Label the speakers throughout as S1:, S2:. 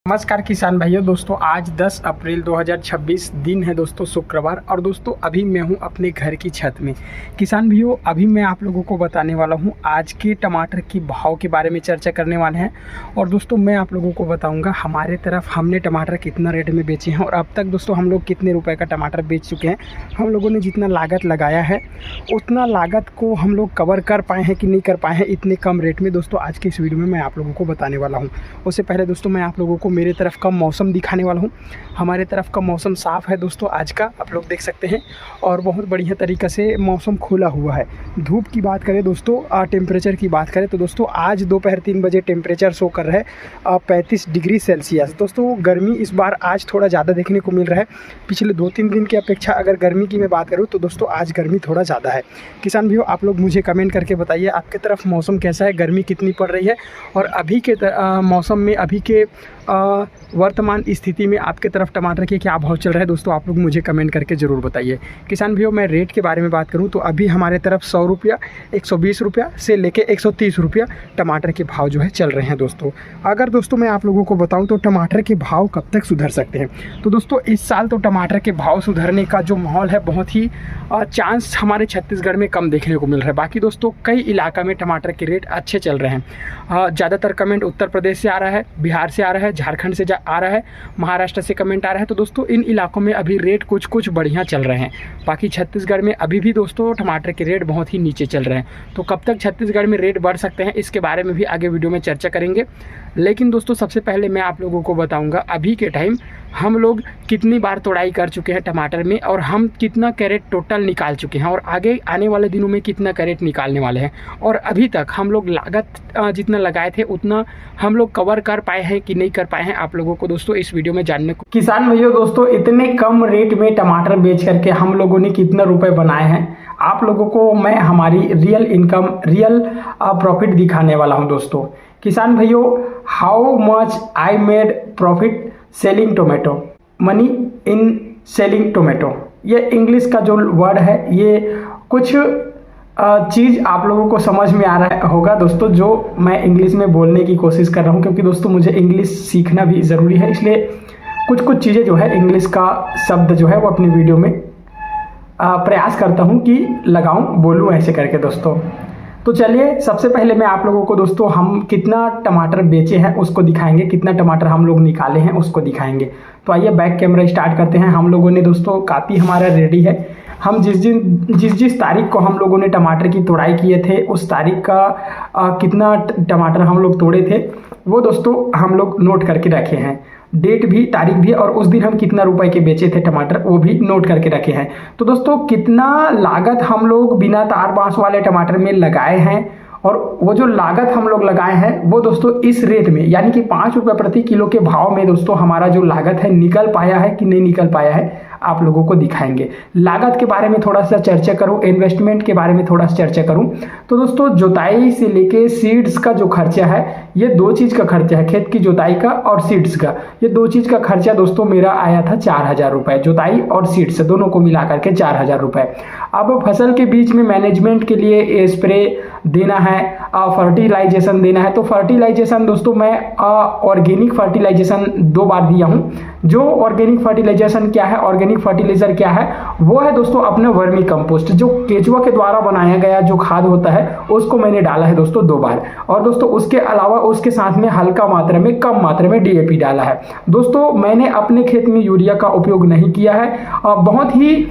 S1: नमस्कार किसान भाइयों। दोस्तों आज 10 अप्रैल 2026 दिन है दोस्तों, शुक्रवार। और दोस्तों अभी मैं हूं अपने घर की छत में। किसान भाइयों अभी मैं आप लोगों को बताने वाला हूं आज के टमाटर की भाव के बारे में चर्चा करने वाले हैं। और दोस्तों मैं आप लोगों को बताऊंगा हमारे तरफ हमने टमाटर कितना रेट में बेचे हैं और अब तक दोस्तों हम लोग कितने रुपए का टमाटर बेच चुके हैं। हम लोगों ने जितना लागत लगाया है उतना लागत को हम लोग कवर कर पाए हैं कि नहीं कर पाए हैं इतने कम रेट में। दोस्तों आज की इस वीडियो में मैं आप लोगों को बताने वाला हूँ। उससे पहले दोस्तों मैं आप लोगों को मेरे तरफ का मौसम दिखाने वाला हूं। हमारे तरफ का मौसम साफ़ है दोस्तों, आज का आप लोग देख सकते हैं और बहुत बढ़िया तरीक़े से मौसम खुला हुआ है। धूप की बात करें दोस्तों, टेम्परेचर की बात करें तो दोस्तों आज दोपहर 3 बजे टेम्परेचर शो कर रहा है 35 डिग्री सेल्सियस। दोस्तों गर्मी इस बार आज थोड़ा ज़्यादा देखने को मिल रहा है। पिछले 2-3 दिन की अपेक्षा अगर गर्मी की मैं बात करूँ तो दोस्तों आज गर्मी थोड़ा ज़्यादा है। किसान भाइयों आप लोग मुझे कमेंट करके बताइए आपके तरफ मौसम कैसा है, गर्मी कितनी पड़ रही है और अभी के मौसम में अभी के वर्तमान स्थिति में आपके तरफ टमाटर के क्या भाव चल रहा है। दोस्तों आप लोग मुझे कमेंट करके ज़रूर बताइए। किसान भाइयों मैं रेट के बारे में बात करूं तो अभी हमारे तरफ 100 रुपया, 120 रुपया से लेके 130 रुपया टमाटर के भाव जो है चल रहे हैं। दोस्तों अगर दोस्तों मैं आप लोगों को बताऊं तो टमाटर के भाव कब तक सुधर सकते हैं, तो दोस्तों इस साल तो टमाटर के भाव सुधरने का जो माहौल है बहुत ही चांस हमारे छत्तीसगढ़ में कम देखने को मिल रहा है। बाकी दोस्तों कई इलाका में टमाटर के रेट अच्छे चल रहे हैं। ज़्यादातर कमेंट उत्तर प्रदेश से आ रहा है, बिहार से आ रहा है, झारखंड से आ रहा है, महाराष्ट्र से कमेंट आ रहा है। तो दोस्तों इन इलाकों में अभी रेट कुछ बढ़िया चल रहे हैं। बाकी छत्तीसगढ़ में अभी भी दोस्तों टमाटर के रेट बहुत ही नीचे चल रहे हैं। तो कब तक छत्तीसगढ़ में रेट बढ़ सकते हैं इसके बारे में भी आगे वीडियो में चर्चा करेंगे। लेकिन दोस्तों सबसे पहले मैं आप लोगों को बताऊंगा अभी के टाइम हम लोग कितनी बार तोड़ाई कर चुके हैं टमाटर में और हम कितना कैरेट टोटल निकाल चुके हैं और आगे आने वाले दिनों में कितना कैरेट निकालने वाले हैं और अभी तक हम लोग लागत जितना लगाए थे उतना हम लोग कवर कर पाए हैं कि नहीं कर पाए हैं, आप लोगों को दोस्तों इस वीडियो में जानने को। किसान भाइयों दोस्तों इतने कम रेट में टमाटर बेच करके हम लोगों ने कितना रुपए बनाए हैं आप लोगों को मैं हमारी रियल इनकम, रियल प्रॉफिट दिखाने वाला हूं। दोस्तों किसान भाइयों how much I made profit selling tomato, money in selling tomato, ये इंग्लिश का जो वर्ड है ये कुछ चीज़ आप लोगों को समझ में आ रहा होगा दोस्तों जो मैं इंग्लिश में बोलने की कोशिश कर रहा हूँ, क्योंकि दोस्तों मुझे इंग्लिश सीखना भी ज़रूरी है। इसलिए कुछ चीज़ें जो है इंग्लिश का शब्द जो है वो अपनी वीडियो में प्रयास करता हूँ कि लगाऊँ, बोलूँ ऐसे करके दोस्तों। तो चलिए सबसे पहले मैं आप लोगों को दोस्तों हम कितना टमाटर बेचे हैं उसको दिखाएंगे, कितना टमाटर हम लोग निकाले हैं उसको दिखाएंगे। तो आइए बैक कैमरा स्टार्ट करते हैं। हम लोगों ने दोस्तों काफ़ी हमारा रेडी है। हम जिस तारीख को हम लोगों ने टमाटर की तोड़ाई किए थे उस तारीख का कितना टमाटर हम लोग तोड़े थे वो दोस्तों हम लोग नोट करके रखे हैं। डेट भी, तारीख भी और उस दिन हम कितना रुपए के बेचे थे टमाटर वो भी नोट करके रखे हैं। तो दोस्तों कितना लागत हम लोग बिना तार बांस वाले टमाटर में लगाए हैं और वो जो लागत हम लोग लगाए हैं वो दोस्तों इस रेट में यानी कि 5 रुपये प्रति किलो के भाव में दोस्तों हमारा जो लागत है निकल पाया है कि नहीं निकल पाया है आप लोगों को दिखाएंगे। लागत के बारे में थोड़ा सा चर्चा करूं, इन्वेस्टमेंट के बारे में थोड़ा सा चर्चा करूं तो दोस्तों जोताई से लेके सीड्स का जो खर्चा है ये 2 चीज़ का खर्चा है, खेत की जोताई का और सीड्स का। ये 2 चीज़ का खर्चा दोस्तों मेरा आया था 4000 रुपये, जोताई और सीड्स दोनों को मिला करके 4000 रुपये। अब फसल के बीच में मैनेजमेंट के लिए स्प्रे देना है, फर्टिलाइजेशन देना है। तो फर्टिलाइजेशन दोस्तों मैं ऑर्गेनिक फर्टिलाइजेशन 2 बार दिया हूँ। जो ऑर्गेनिक फर्टिलाइजेशन क्या है, ऑर्गेनिक फर्टिलाइजर क्या है, वो है दोस्तों अपना वर्मी कंपोस्ट जो केचुआ के द्वारा बनाया गया जो खाद होता है उसको मैंने डाला है दोस्तों 2 बार। और दोस्तों उसके अलावा उसके साथ में हल्का मात्रा में, कम मात्रा में डीएपी डाला है। दोस्तों मैंने अपने खेत में यूरिया का उपयोग नहीं किया है। बहुत ही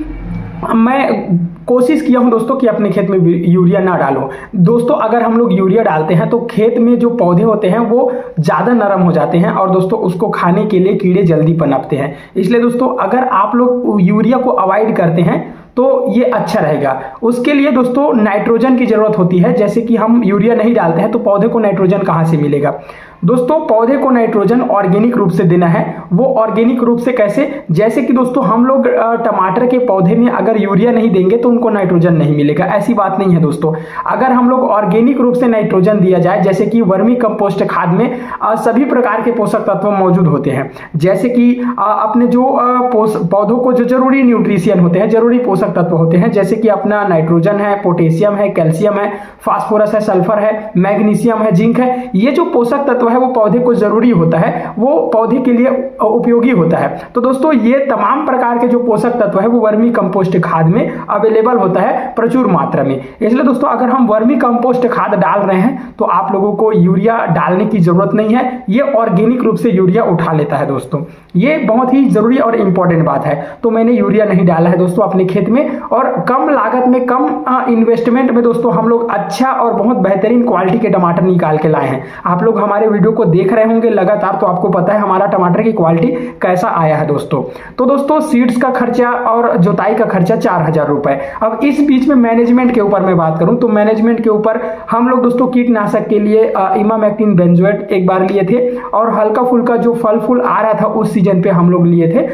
S1: मैं कोशिश किया हूं दोस्तों कि अपने खेत में यूरिया ना डालूं। दोस्तों अगर हम लोग यूरिया डालते हैं तो खेत में जो पौधे होते हैं वो ज़्यादा नरम हो जाते हैं और दोस्तों उसको खाने के लिए कीड़े जल्दी पनपते हैं। इसलिए दोस्तों अगर आप लोग यूरिया को अवॉइड करते हैं तो ये अच्छा रहेगा। उसके लिए दोस्तों नाइट्रोजन की ज़रूरत होती है। जैसे कि हम यूरिया नहीं डालते हैं तो पौधे को नाइट्रोजन कहाँ से मिलेगा दोस्तों? पौधे को नाइट्रोजन ऑर्गेनिक रूप से देना है। वो ऑर्गेनिक रूप से कैसे? जैसे कि दोस्तों हम लोग टमाटर के पौधे में अगर यूरिया नहीं देंगे तो उनको नाइट्रोजन नहीं मिलेगा, ऐसी बात नहीं है दोस्तों। अगर हम लोग ऑर्गेनिक रूप से नाइट्रोजन दिया जाए, जैसे कि वर्मी कंपोस्ट खाद में सभी प्रकार के पोषक तत्व मौजूद होते हैं। जैसे कि अपने जो पौधों को जो जरूरी न्यूट्रिशियन होते हैं, जरूरी पोषक तत्व होते हैं, जैसे कि अपना नाइट्रोजन है, पोटेशियम है, कैल्शियम है, फास्फोरस है, सल्फर है, मैग्नीशियम है, जिंक है, ये जो पोषक तत्व है वो पौधे को जरूरी होता है, वो पौधे के लिए उपयोगी होता है। तो दोस्तों ये तमाम प्रकार के जो पोषक तत्व है वो वर्मी कंपोस्ट खाद में अवेलेबल होता है प्रचुर मात्रा में। इसलिए दोस्तों अगर हम वर्मी कंपोस्ट खाद डाल रहे हैं तो आप लोगों को यूरिया डालने की जरूरत नहीं है, ये ऑर्गेनिक रूप से यूरिया उठा लेता है दोस्तों। ये बहुत ही जरूरी और इंपॉर्टेंट बात है। तो मैंने यूरिया नहीं डाला है दोस्तों अपने खेत में, और कम लागत में कम इन्वेस्टमेंट में दोस्तों हम लोग अच्छा और बहुत बेहतरीन क्वालिटी के टमाटर निकाल के लाए हैं। आप लोग हमारे वीडियो को देख रहे होंगे लगातार, तो आपको पता है हमारा टमाटर की क्वालिटी कैसा आया है दोस्तों। तो दोस्तों सीड्स का खर्चा और जोताई का खर्चा 4000 रुपए। अब इस बीच में मैनेजमेंट के ऊपर मैं बात करूं तो मैनेजमेंट के ऊपर हम लोग दोस्तों कीटनाशक के लिए इमामेक्टिन बेंजोएट एक बार लिए थे, और हल्का फुल्का जो फल फूल आ रहा था उस सीजन पे हम लोग लिए थे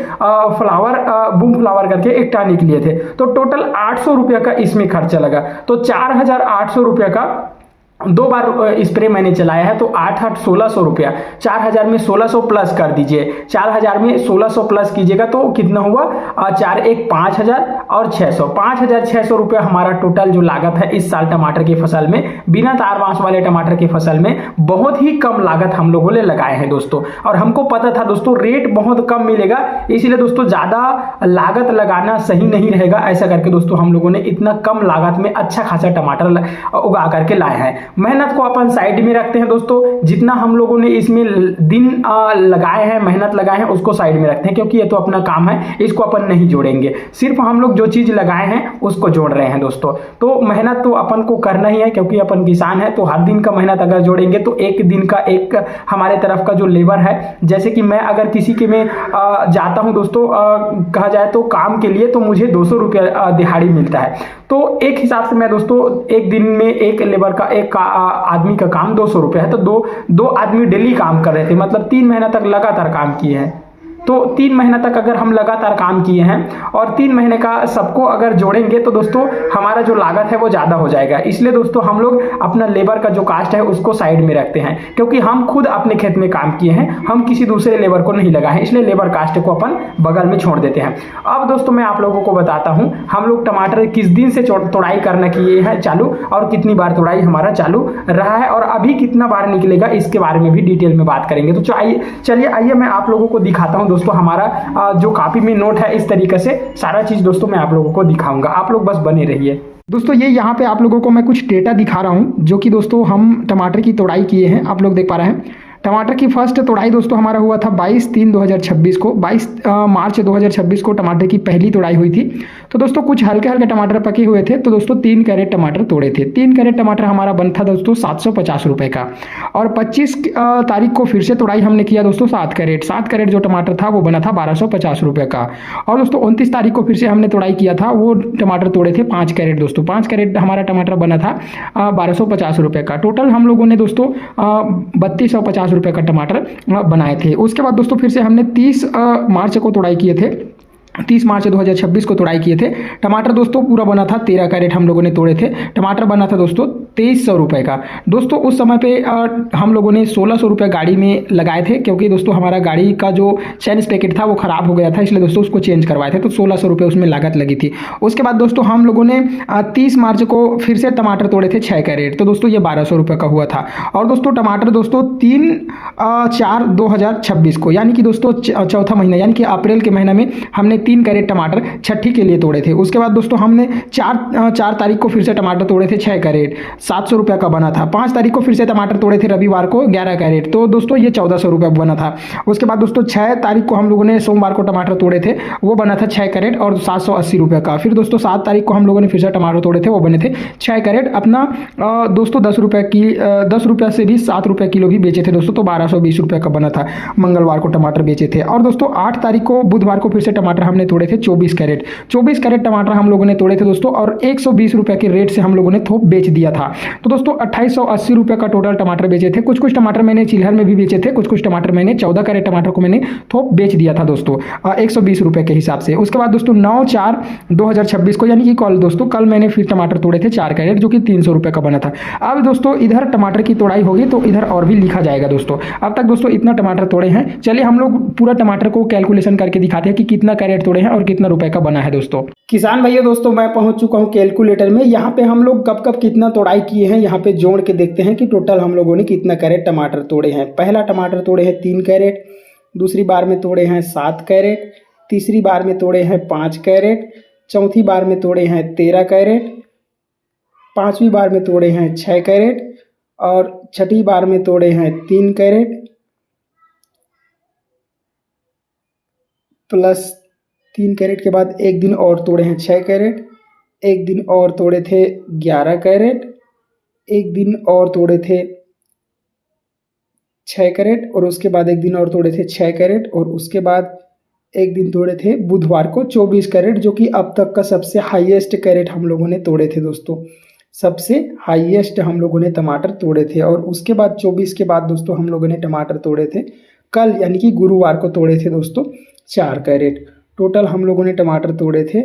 S1: फ्लावर बूम फ्लावर करके एक टॉनिक लिए थे। तो टोटल 800 रुपये का इसमें खर्चा लगा। तो 4800 रुपये का 2 बार स्प्रे मैंने चलाया है, तो 8 1600 रुपया। 4000 में 1600 प्लस कर दीजिए, 4000 में 1600 प्लस कीजिएगा तो कितना हुआ 4 1 5000 और 600 5600 रुपया हमारा टोटल जो लागत है इस साल टमाटर की फसल में, बिना तार बांस वाले टमाटर की फसल में बहुत ही कम लागत हम लोगों ने लगाए हैं दोस्तों। और हमको पता था दोस्तों रेट बहुत कम मिलेगा, इसलिए दोस्तों ज्यादा लागत लगाना सही नहीं रहेगा। ऐसा करके दोस्तों हम लोगों ने इतना कम लागत में अच्छा खासा टमाटर उगा करके लाए हैं। मेहनत को अपन साइड में रखते हैं दोस्तों, जितना हम लोगों ने इसमें दिन लगाए हैं, मेहनत लगाए हैं, उसको साइड में रखते हैं, क्योंकि ये तो अपना काम है, इसको अपन नहीं जोड़ेंगे। सिर्फ हम लोग जो चीज लगाए हैं उसको जोड़ रहे हैं दोस्तों। तो मेहनत तो अपन को करना ही है, क्योंकि अपन किसान है। तो हर दिन का मेहनत अगर जोड़ेंगे तो एक दिन का एक हमारे तरफ का जो लेबर है, जैसे कि मैं अगर किसी के में जाता हूं दोस्तों कहा जाए तो काम के लिए, तो मुझे 200 रुपया दिहाड़ी मिलता है। तो एक हिसाब से मैं दोस्तों एक दिन में एक लेबर का एक आदमी का काम 200 रुपये है, तो दो आदमी डेली काम कर रहे थे, मतलब 3 महीना तक लगातार काम किए हैं। तो 3 महीना तक अगर हम लगातार काम किए हैं और 3 महीने का सबको अगर जोड़ेंगे तो दोस्तों हमारा जो लागत है वो ज़्यादा हो जाएगा। इसलिए दोस्तों हम लोग अपना लेबर का जो कास्ट है उसको साइड में रखते हैं, क्योंकि हम खुद अपने खेत में काम किए हैं, हम किसी दूसरे लेबर को नहीं लगाए हैं, इसलिए लेबर कास्ट को अपन बगल में छोड़ देते हैं। अब दोस्तों मैं आप लोगों को बताता हूँ हम लोग टमाटर किस दिन से तोड़ाई करना किए हैं चालू, और कितनी बार तोड़ाई हमारा चालू रहा है, और अभी कितना बार निकलेगा इसके बारे में भी डिटेल में बात करेंगे। तो चलिए आइए मैं आप लोगों को दिखाता हूँ दोस्तों। हमारा जो कॉपी में नोट है इस तरीके से सारा चीज दोस्तों मैं आप लोगों को दिखाऊंगा, आप लोग बस बने रहिए दोस्तों। ये यहाँ पे आप लोगों को मैं कुछ डेटा दिखा रहा हूँ, जो कि दोस्तों हम टमाटर की तोड़ाई किए हैं। आप लोग देख पा रहे हैं टमाटर की फर्स्ट तोड़ाई दोस्तों हमारा हुआ था 22/3/2026 को। 22 मार्च 2026 को टमाटर की पहली तोड़ाई हुई थी। तो दोस्तों कुछ हल्के हल्के टमाटर पके हुए थे, तो दोस्तों 3 कैरेट टमाटर तोड़े थे। 3 कैरेट टमाटर हमारा बन था दोस्तों 750 रुपये का। और 25 तारीख को फिर से तोड़ाई हमने किया दोस्तों 7 कैरेट जो टमाटर था वो बना था 1250 रुपये का। और दोस्तों 29 तारीख को फिर से हमने तोड़ाई किया था, वो टमाटर तोड़े थे 5 कैरेट दोस्तों। 5 कैरेट हमारा टमाटर बना था 1250 रुपये का। टोटल हम लोगों ने दोस्तों 3250 रुपये का टमाटर बनाए थे। उसके बाद दोस्तों फिर से हमने 30 मार्च को तोड़ाई किए थे, 30 मार्च 2026 को तोड़ाई किए थे। टमाटर दोस्तों पूरा बना था 13 कैरेट हम लोगों ने तोड़े थे। टमाटर बना था दोस्तों 2300 रुपये का। दोस्तों उस समय पे हम लोगों ने 1600 रुपये गाड़ी में लगाए थे, क्योंकि दोस्तों हमारा गाड़ी का जो चैन स्पैकेट था वो ख़राब हो गया था, इसलिए दोस्तों उसको चेंज करवाए थे, तो 1600 रुपये उसमें लागत लगी थी। उसके बाद दोस्तों हम लोगों ने 30 मार्च को फिर से टमाटर तोड़े थे 6 कैरेट, तो दोस्तों ये 1200 रुपये का हुआ था। और दोस्तों टमाटर दोस्तों 3/4/2026 को, यानी कि दोस्तों चौथा महीना यानी कि अप्रैल के महीना में हमने 3 कैरेट टमाटर छठी के लिए तोड़े थे। उसके बाद दोस्तों हमने 4 तारीख को फिर से टमाटर तोड़े थे 6 कैरेट, 700 रुपये का बना था। 5 तारीख को फिर से टमाटर तोड़े थे रविवार को 11 कैरेट, तो दोस्तों ये 1400 रुपये बना था। उसके बाद दोस्तों 6 तारीख को हम लोगों ने सोमवार को टमाटर तोड़े थे, वो बना था 6 कैरेट और 780 रुपये का। फिर दोस्तों 7 तारीख को हम लोगों ने फिर से टमाटर तोड़े थे, वो बने थे 6 कैरेट। अपना दोस्तों 10 रुपये से भी 7 रुपये किलो भी बेचे थे दोस्तों, तो 1220 रुपये का बना था। मंगलवार को टमाटर बेचे थे। और दोस्तों 8 तारीख को बुधवार को फिर से टमाटर हमने तोड़े थे 24 कैरेट टमाटर हम लोगों ने तोड़े थे दोस्तों, और 120 रुपये के रेट से हम लोगों ने थोक बेच दिया था। तो दोस्तों 2880 रुपये का टोटल टमाटर बेचे थे। कुछ टमाटर मैंने चिल्हर में भी बेचे थे, कुछ टमाटर मैंने 14 कैरेट टमाटर को मैंने थोक बेच दिया था दोस्तों 120 रुपये के हिसाब से। उसके बाद दोस्तों 9/4/2026 को, यानी कि कल दोस्तों, कल मैंने फिर टमाटर तोड़े थे 4 कैरेट, जो कि 300 रुपये का बना था। अब दोस्तों इधर टमाटर की तोड़ाई होगी तो इधर और भी लिखा जाएगा दोस्तों। अब तक दोस्तों इतना टमाटर तोड़े हैं। चलिए हम लोग पूरा टमाटर को कैलकुलेशन करके दिखाते हैं कि कितना कैरेट तोड़े हैं और कितना रुपए का बना है दोस्तों। किसान भैया दोस्तों मैं पहुंच चुका हूं कैलकुलेटर में। यहाँ पे हम लोग कब कब कितना तोड़ाई किए हैं यहाँ पे जोड़ के देखते हैं कि टोटल हम लोगों ने कितना कैरेट टमाटर तोड़े हैं। पहला टमाटर तोड़े हैं 3 कैरेट, दूसरी बार में तोड़े हैं 7 कैरेट, तीसरी बार में तोड़े हैं 5 कैरेट, चौथी बार में तोड़े हैं 13 कैरेट, पांचवी बार में तोड़े हैं 6 कैरेट और छठी बार में तोड़े हैं 3 कैरेट प्लस 3 कैरेट के बाद एक दिन और तोड़े हैं 6 कैरेट, एक दिन और तोड़े थे 11 कैरेट, एक दिन और तोड़े थे 6 कैरेट और उसके बाद एक दिन और तोड़े थे 6 कैरेट और उसके बाद एक दिन तोड़े थे बुधवार को 24 कैरेट, जो कि अब तक का सबसे हाईएस्ट कैरेट हम लोगों ने तोड़े थे दोस्तों। सबसे हाईएस्ट हम लोगों ने टमाटर तोड़े थे। और उसके बाद 24 के बाद दोस्तों हम लोगों ने टमाटर तोड़े थे कल यानी कि गुरुवार को तोड़े थे दोस्तों 4 कैरेट। टोटल हम लोगों ने टमाटर तोड़े थे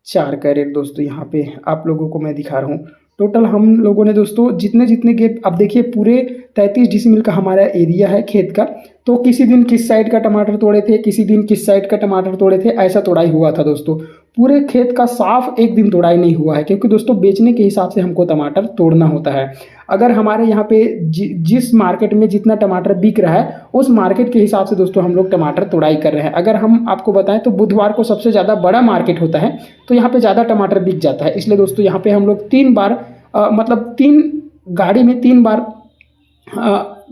S1: 4 कैरेट दोस्तों। यहाँ पे आप लोगों को मैं दिखा रहा हूँ टोटल हम लोगों ने दोस्तों जितने गेट, अब देखिए पूरे 33 डिसमिल का हमारा एरिया है खेत का। तो किसी दिन किस साइड का टमाटर तोड़े थे, किसी दिन किस साइड का टमाटर तोड़े थे, ऐसा तोड़ाई हुआ था दोस्तों। पूरे खेत का साफ एक दिन तोड़ाई नहीं हुआ है, क्योंकि दोस्तों बेचने के हिसाब से हमको टमाटर तोड़ना होता है। अगर हमारे यहाँ पे जिस मार्केट में जितना टमाटर बिक रहा है उस मार्केट के हिसाब से दोस्तों हम लोग टमाटर तोड़ाई कर रहे हैं। अगर हम आपको बताएं तो बुधवार को सबसे ज़्यादा बड़ा मार्केट होता है, तो यहाँ पे ज़्यादा टमाटर बिक जाता है। इसलिए दोस्तों यहाँ पे हम लोग 3 बार मतलब 3 गाड़ी में 3 बार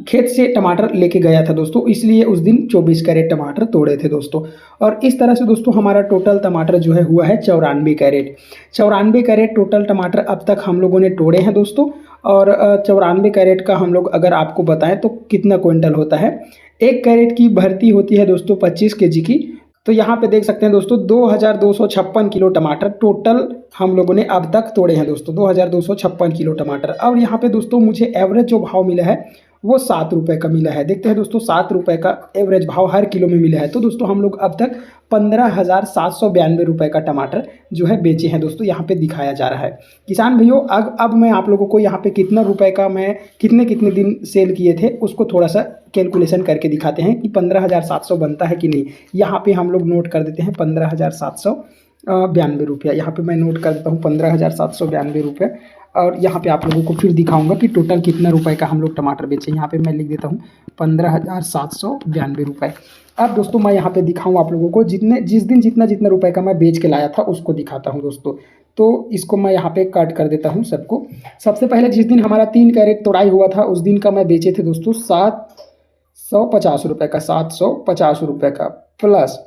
S1: खेत से टमाटर लेके गया था दोस्तों, इसलिए उस दिन 24 कैरेट टमाटर तोड़े थे दोस्तों। और इस तरह से दोस्तों हमारा टोटल टमाटर जो है हुआ है 94 कैरेट। 94 कैरेट टोटल टमाटर अब तक हम लोगों ने तोड़े हैं दोस्तों। और 94 कैरेट का हम लोग अगर आपको बताएं तो कितना क्विंटल होता है, 1 कैरेट की भर्ती होती है दोस्तों 25 केजी की। तो यहाँ पे देख सकते हैं दोस्तों 2256 किलो टमाटर टोटल हम लोगों ने अब तक तोड़े हैं दोस्तों, 2256 किलो टमाटर। और यहाँ पे दोस्तों मुझे एवरेज जो भाव मिला है वो 7 रुपये का मिला है। देखते हैं दोस्तों 7 रुपये का एवरेज भाव हर किलो में मिला है। तो दोस्तों हम लोग अब तक 15,792 रुपये का टमाटर जो है बेचे हैं दोस्तों, यहाँ पे दिखाया जा रहा है। किसान भाइयों अब मैं आप लोगों को यहाँ पे कितना रुपए का मैं कितने दिन सेल किए थे उसको थोड़ा सा कैलकुलेशन करके दिखाते हैं कि 15,700 बनता है कि नहीं। यहाँ पे हम लोग नोट कर देते हैं 15,792 रुपया। यहाँ पे मैं नोट कर देता हूँ 15,792 रुपये। और यहाँ पे आप लोगों को फिर दिखाऊंगा कि टोटल कितना रुपए का हम लोग टमाटर बेचे। यहाँ पे मैं लिख देता हूँ 15,792 रुपये। अब दोस्तों मैं यहाँ पे दिखाऊँ आप लोगों को जिस दिन जितना रुपए का मैं बेच के लाया था उसको दिखाता हूँ दोस्तों। तो इसको मैं यहाँ पे कट कर देता हूँ सबको। सबसे पहले जिस दिन हमारा 3 कैरेट तोड़ाई हुआ था उस दिन का मैं बेचे थे दोस्तों 750 रुपये का, 750 रुपये का। प्लस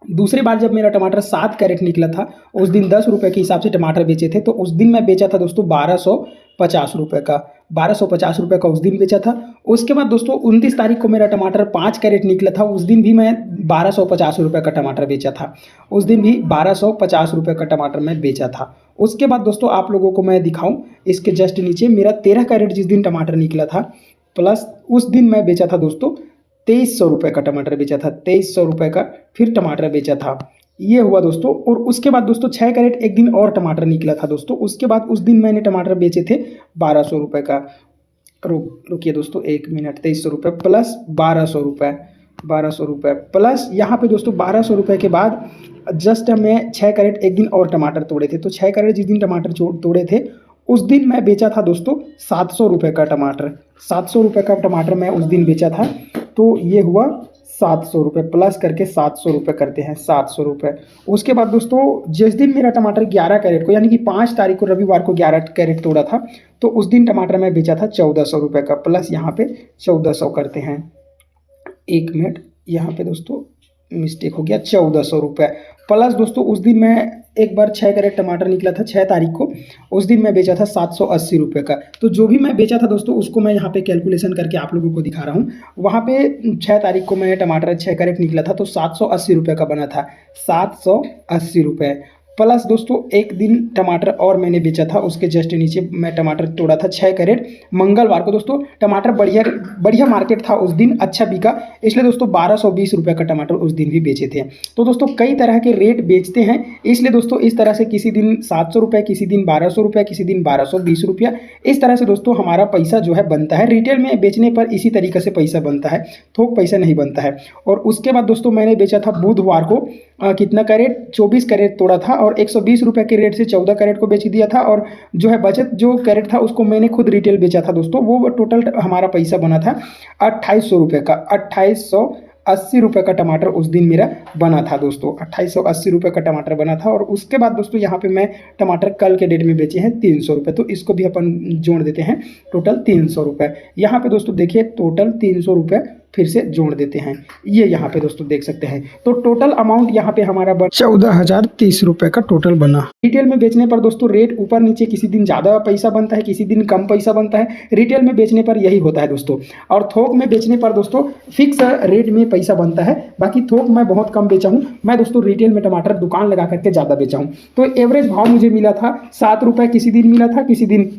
S1: दूसरी बार जब मेरा टमाटर 7 कैरेट निकला था उस दिन 10 रुपये के हिसाब से टमाटर बेचे थे, तो उस दिन मैं बेचा था दोस्तों 1250 रुपये का, 1250 रुपये का उस दिन बेचा था। उसके बाद दोस्तों 29 तारीख को मेरा टमाटर 5 कैरेट निकला था, उस दिन भी मैं 1250 रुपये का टमाटर बेचा था, उस दिन भी 1250 रुपये का टमाटर मैं बेचा था। उसके बाद दोस्तों आप लोगों को मैं दिखाऊँ इसके जस्ट नीचे मेरा 13 कैरेट जिस दिन टमाटर निकला था, प्लस उस दिन मैं बेचा था दोस्तों 2300 रुपये का टमाटर बेचा था, 2300 रुपये का फिर टमाटर बेचा था। ये हुआ दोस्तों। और उसके बाद दोस्तों 6 कैरेट एक दिन और टमाटर निकला था दोस्तों। उसके बाद उस दिन मैंने टमाटर बेचे थे 1200 रुपये का। रुकिए दोस्तों 1 मिनट, 2300 रुपये प्लस 1200 रुपये, 1200 रुपये प्लस यहाँ पे दोस्तों 1200 रुपये के बाद जस्ट मैं 6 कैरेट एक दिन और टमाटर तोड़े थे। तो 6 कैरेट जिस दिन टमाटर तोड़े थे उस दिन मैं बेचा था दोस्तों 700 रुपये का टमाटर, 700 रुपये का टमाटर मैं उस दिन बेचा था। तो ये हुआ 700 रुपये प्लस करके 700 रुपये करते हैं, 700 रुपये। उसके बाद दोस्तों जिस दिन मेरा टमाटर 11 कैरेट को यानी कि 5 तारीख को रविवार को 11 कैरेट तोड़ा था, तो उस दिन टमाटर मैं बेचा था 1400 रुपये का, प्लस यहाँ पे 1400 करते हैं। 1 मिनट, यहाँ पे दोस्तों मिस्टेक हो गया, 1400 रुपये प्लस दोस्तों उस दिन मैं एक बार 6 कैरेट टमाटर निकला था 6 तारीख को, उस दिन मैं बेचा था 780 रुपये का। तो जो भी मैं बेचा था दोस्तों उसको मैं यहाँ पे कैलकुलेशन करके आप लोगों को दिखा रहा हूँ। वहाँ पे 6 तारीख को मैं टमाटर 6 कैरेट निकला था तो 780 रुपये का बना था, 780 रुपये प्लस दोस्तों एक दिन टमाटर और मैंने बेचा था, उसके जस्ट नीचे मैं टमाटर तोड़ा था 6 कैरेट मंगलवार को। दोस्तों टमाटर बढ़िया मार्केट था उस दिन, अच्छा बिका, इसलिए दोस्तों 1220 रुपये का टमाटर उस दिन भी बेचे थे। तो दोस्तों कई तरह के रेट बेचते हैं, इसलिए दोस्तों इस तरह से किसी दिन 700 रुपये, किसी दिन 1200 रुपये, किसी दिन 1220 रुपया, इस तरह से दोस्तों हमारा पैसा जो है बनता है। रिटेल में बेचने पर इसी तरीके से पैसा बनता है, थोक पैसा नहीं बनता है। और उसके बाद दोस्तों मैंने बेचा था बुधवार को कितना कैरेट 24 कैरेट तोड़ा था और 120 रुपये के रेट से 14 कैरेट को बेच दिया था। और जो है बचत जो कैरेट था उसको मैंने खुद रिटेल बेचा था दोस्तों। वो टोटल हमारा पैसा बना था 2800 रुपये का। 2880 रुपये का टमाटर उस दिन मेरा बना था दोस्तों। 2880 रुपये का टमाटर बना था। और उसके बाद दोस्तों यहाँ पे मैं टमाटर कल के डेट में बेचे हैं 300 रुपये। तो इसको भी अपन जोड़ देते हैं, टोटल 300 रुपये। यहाँ पे दोस्तों देखिए टोटल 300 रुपये फिर से जोड़ देते हैं, ये यहाँ पे दोस्तों देख सकते हैं। तो टोटल अमाउंट यहाँ पे हमारा 14,030 रुपये का टोटल बना। रिटेल में बेचने पर दोस्तों रेट ऊपर नीचे, किसी दिन ज़्यादा पैसा बनता है, किसी दिन कम पैसा बनता है। रिटेल में बेचने पर यही होता है दोस्तों। और थोक में बेचने पर दोस्तों फिक्स रेट में पैसा बनता है। बाकी थोक मैं बहुत कम बेचा हूँ। मैं दोस्तों रिटेल में टमाटर दुकान लगा करके ज़्यादा बेचा हूँ। तो एवरेज भाव मुझे मिला था 7 रुपये, किसी दिन मिला था, किसी दिन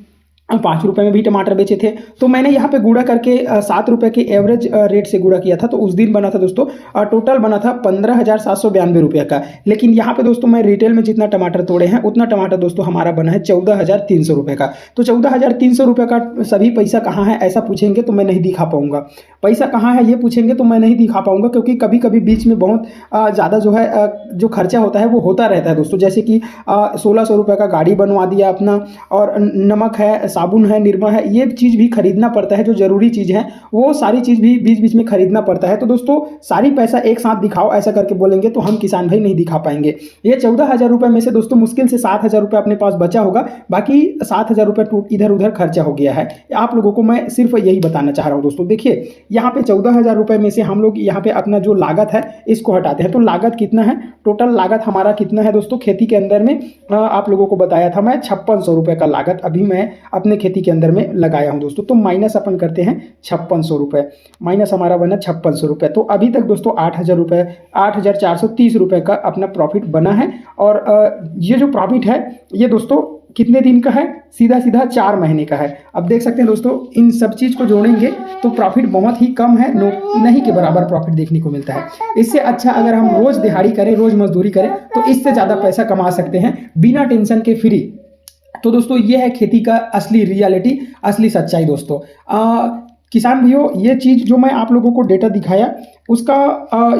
S1: 5 रुपये में भी टमाटर बेचे थे। तो मैंने यहाँ पे गुड़ा करके 7 रुपये के एवरेज रेट से गुड़ा किया था। तो उस दिन बना था दोस्तों टोटल बना था 15,792 रुपये का। लेकिन यहाँ पे दोस्तों मैं रिटेल में जितना टमाटर तोड़े हैं उतना टमाटर दोस्तों हमारा बना है 14,300 रुपये का। तो 14,300 रुपये का सभी पैसा कहाँ है ऐसा पूछेंगे तो मैं नहीं दिखा पाऊँगा। पैसा कहाँ है ये पूछेंगे तो मैं नहीं दिखा पाऊँगा, क्योंकि कभी कभी बीच में बहुत ज़्यादा जो है जो खर्चा होता है वो होता रहता है दोस्तों। जैसे कि 1600 रुपये का गाड़ी बनवा दिया अपना, और नमक है, साबुन है, निरमा है, ये चीज़ भी खरीदना पड़ता है। जो ज़रूरी चीज़ है वो सारी चीज़ भी बीच बीच में खरीदना पड़ता है। तो दोस्तों सारी पैसा एक साथ दिखाओ ऐसा करके बोलेंगे तो हम किसान भाई नहीं दिखा पाएंगे। ये 14,000 रुपये में से दोस्तों मुश्किल से 7,000 रुपये अपने पास बचा होगा, बाकी 7,000 रुपये इधर उधर खर्चा हो गया है। आप लोगों को मैं सिर्फ यही बताना चाह रहा हूँ दोस्तों। देखिए यहाँ पे 14,000 रुपये में से हम लोग यहाँ पे अपना जो लागत है इसको हटाते हैं। तो लागत कितना है, टोटल लागत हमारा कितना है दोस्तों खेती के अंदर में आप लोगों को बताया था मैं 5600 रुपये का लागत अभी मैं अपने खेती के अंदर में लगाया हूं दोस्तों। तो माइनस अपन करते हैं 5600 रुपये, माइनस हमारा बना 5600 रुपये। तो अभी तक दोस्तों 8,000 रुपये, 8,430 रुपये का अपना प्रॉफिट बना है। और ये जो प्रॉफिट है ये दोस्तों कितने दिन का है, सीधा सीधा 4 महीने का है। अब देख सकते हैं दोस्तों इन सब चीज़ को जोड़ेंगे तो प्रॉफिट बहुत ही कम है, नहीं के बराबर प्रॉफिट देखने को मिलता है। इससे अच्छा अगर हम रोज़ दिहाड़ी करें, रोज़ मजदूरी करें तो इससे ज़्यादा पैसा कमा सकते हैं बिना टेंशन के, फ्री। तो दोस्तों ये है खेती का असली रियलिटी, असली सच्चाई दोस्तों। किसान भाइयों ये चीज़ जो मैं आप लोगों को डेटा दिखाया उसका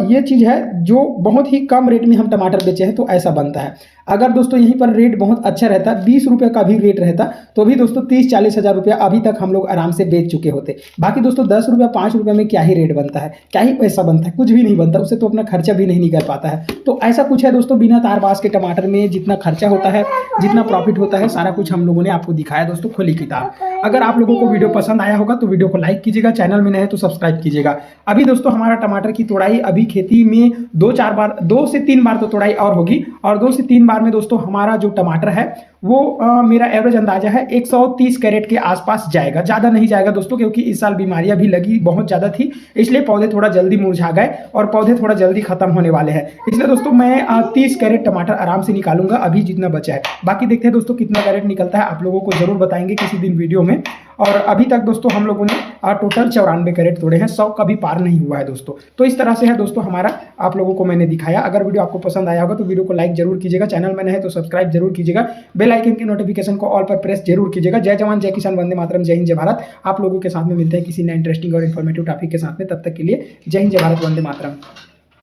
S1: ये चीज़ है जो बहुत ही कम रेट में हम टमाटर बेचे हैं तो ऐसा बनता है। अगर दोस्तों यहीं पर रेट बहुत अच्छा रहता, 20 रुपये का भी रेट रहता तो भी दोस्तों 30-40 हज़ार रुपया अभी तक हम लोग आराम से बेच चुके होते। बाकी दोस्तों 10 रुपये 5 रुपये में क्या ही रेट बनता है, क्या ही पैसा बनता है, कुछ भी नहीं बनता, उससे तो अपना खर्चा भी नहीं निकल पाता है। तो ऐसा कुछ है दोस्तों, बिना तारबाज के टमाटर में जितना खर्चा होता है, जितना प्रॉफिट होता है, सारा कुछ हम लोगों ने आपको दिखाया दोस्तों, खुली किताब। अगर आप लोगों को वीडियो पसंद आया होगा तो वीडियो को लाइक कीजिएगा, चैनल में नए हैं तो सब्सक्राइब कीजिएगा। अभी दोस्तों हमारा टमाटर की तोड़ाई अभी खेती में 2-4 बार, 2 से 3 बार तो तोड़ाई और होगी, और 2 से 3 बार में दोस्तों हमारा जो टमाटर है वो मेरा एवरेज अंदाजा है 130 कैरेट के आसपास जाएगा, ज़्यादा नहीं जाएगा दोस्तों, क्योंकि इस साल बीमारियां भी लगी बहुत ज़्यादा थी, इसलिए पौधे थोड़ा जल्दी मुरझा गए और पौधे थोड़ा जल्दी खत्म होने वाले हैं। इसलिए दोस्तों मैं 30 कैरेट टमाटर आराम से निकालूंगा अभी जितना बचा है। बाकी देखते हैं दोस्तों कितना कैरेट निकलता है, आप लोगों को जरूर बताएंगे किसी दिन वीडियो में। और अभी तक दोस्तों हम लोगों ने टोटल 94 कैरेट तोड़े हैं, 100 का भी पार नहीं हुआ है दोस्तों। तो इस तरह से है दोस्तों हमारा, आप लोगों को मैंने दिखाया। अगर वीडियो आपको पसंद आया होगा तो वीडियो को लाइक जरूर कीजिएगा, चैनल में नए हैं तो सब्सक्राइब जरूर कीजिएगा, बेल आइकन के नोटिफिकेशन को ऑल पर प्रेस जरूर कीजिएगा। जय जवान जय किसान, वंदे मातरम, जय हिंद जय भारत। आप लोगों के साथ में मिलते हैं किसी नए इंटरेस्टिंग और इन्फॉर्मेटिव टॉपिक के साथ में, तब तक के लिए जय हिंद जय भारत, वंदे मातरम।